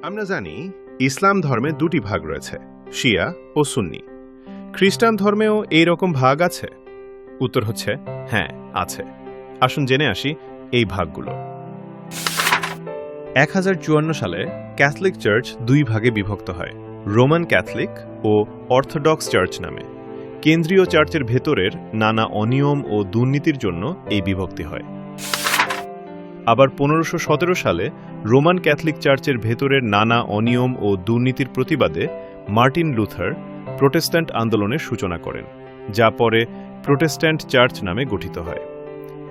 আমরা জানি ইসলাম ধর্মে দুটি ভাগ রয়েছে, শিয়া ও সুন্নি। খ্রিস্টান ধর্মেও এই রকম ভাগ আছে? উত্তর হচ্ছে হ্যাঁ, আছে। আসুন জেনে আসি এই ভাগগুলো। 1054 সালে ক্যাথলিক চার্চ দুই ভাগে বিভক্ত হয়, রোমান ক্যাথলিক ও অর্থোডক্স চার্চ নামে। কেন্দ্রীয় চার্চের ভেতরের নানা অনিয়ম ও দুর্নীতির জন্য এই বিভক্তি হয়। আবার 1517 সালে রোমান ক্যাথলিক চার্চের ভেতরের নানা অনিয়ম ও দুর্নীতির প্রতিবাদে মার্টিন লুথার প্রোটেস্ট্যান্ট আন্দোলনের সূচনা করেন, যা পরে প্রোটেস্ট্যান্ট চার্চ নামে গঠিত হয়।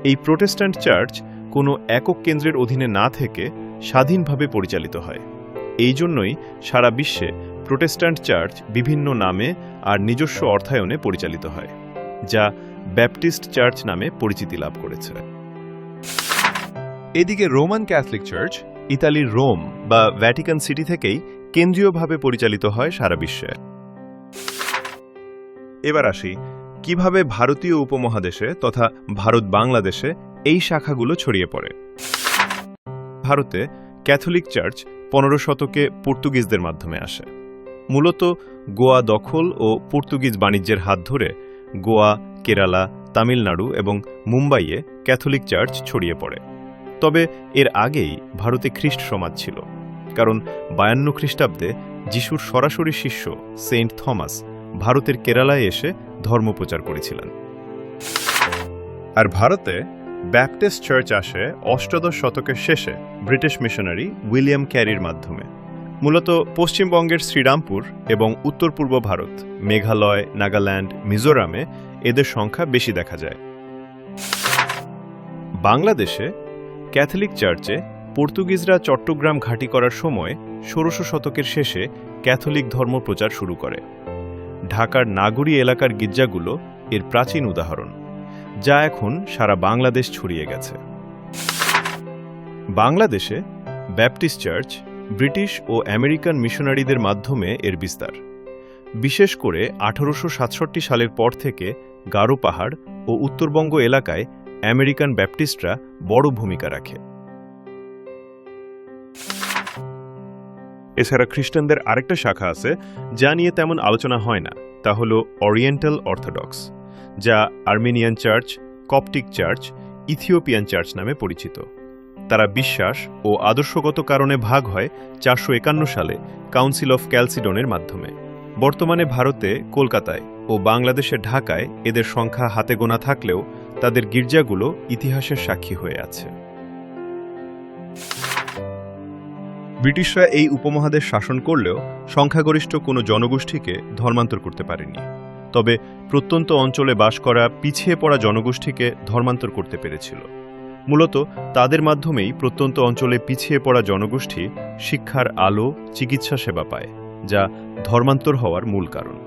এই প্রোটেস্ট্যান্ট চার্চ কোনো একক কেন্দ্রের অধীনে না থেকে স্বাধীনভাবে পরিচালিত হয়। এই জন্যই সারা বিশ্বে প্রোটেস্ট্যান্ট চার্চ বিভিন্ন নামে আর নিজস্ব অর্থায়নে পরিচালিত হয়, যা ব্যাপটিস্ট চার্চ নামে পরিচিতি লাভ করেছে। এদিকে রোমান ক্যাথলিক চার্চ ইতালির রোম বা ভ্যাটিকান সিটি থেকেই কেন্দ্রীয়ভাবে পরিচালিত হয় সারা বিশ্বে। এবার আসি কিভাবে ভারতীয় উপমহাদেশে তথা ভারত বাংলাদেশে এই শাখাগুলো ছড়িয়ে পড়ে। ভারতে ক্যাথলিক চার্চ 15 শতকে পর্তুগিজদের মাধ্যমে আসে। মূলত গোয়া দখল ও পর্তুগিজ বাণিজ্যের হাত ধরে গোয়া, কেরালা, তামিলনাড়ু এবং মুম্বাইয়ে ক্যাথলিক চার্চ ছড়িয়ে পড়ে। তবে এর আগেই ভারতে খ্রিস্ট সমাজ ছিল, কারণ 52 খ্রিস্টাব্দে যিশুর সরাসরি শিষ্য সেন্ট থমাস ভারতের কেরালায় এসে ধর্মপ্রচার করেছিলেন। আর ভারতে ব্যাপটিস্ট চার্চ আসে অষ্টাদশ শতকের শেষে ব্রিটিশ মিশনারি উইলিয়াম ক্যারির মাধ্যমে। মূলত পশ্চিমবঙ্গের শ্রীরামপুর এবং উত্তর পূর্ব ভারত, মেঘালয়, নাগাল্যান্ড, মিজোরামে এদের সংখ্যা বেশি দেখা যায়। বাংলাদেশে ক্যাথলিক চার্চে পর্তুগিজরা চট্টগ্রাম ঘাঁটি করার সময় 1600 শতকের শেষে ক্যাথলিক ধর্ম প্রচার শুরু করে। ঢাকার নাগরী এলাকার গির্জাগুলো এর প্রাচীন উদাহরণ, যা এখন সারা বাংলাদেশ ছড়িয়ে গেছে। বাংলাদেশে ব্যাপটিস্ট চার্চ ব্রিটিশ ও আমেরিকান মিশনারিদের মাধ্যমে এর বিস্তার। বিশেষ করে 1867 সালের পর থেকে গারো পাহাড় ও উত্তরবঙ্গ এলাকায় আমেরিকান ব্যাপটিস্টরা বড় ভূমিকা রাখে। এছাড়া খ্রিস্টানদের আরেকটা শাখা আছে যা নিয়ে তেমন আলোচনা হয় না, তা হল ওরিয়েন্টাল অর্থোডক্স, যা Armenian church, Coptic church, Ethiopian church নামে পরিচিত। তারা বিশ্বাস ও আদর্শগত কারণে ভাগ হয় 451 সালে কাউন্সিল অফ ক্যালসিডনের মাধ্যমে। বর্তমানে ভারতে কলকাতায় ও বাংলাদেশের ঢাকায় এদের সংখ্যা হাতে গোনা থাকলেও তাদের গির্জাগুলো ইতিহাসের সাক্ষী হয়ে আছে। ব্রিটিশরা এই উপমহাদেশ শাসন করলেও সংখ্যাগরিষ্ঠ কোনো জনগোষ্ঠীকে ধর্মান্তর করতে পারেনি। তবে প্রত্যন্ত অঞ্চলে বাস করা পিছিয়ে পড়া জনগোষ্ঠীকে ধর্মান্তর করতে পেরেছিল। মূলত তাদের মাধ্যমেই প্রত্যন্ত অঞ্চলে পিছিয়ে পড়া জনগোষ্ঠী শিক্ষার আলো, চিকিৎসা সেবা পায়, যা ধর্মান্তর হওয়ার মূল কারণ।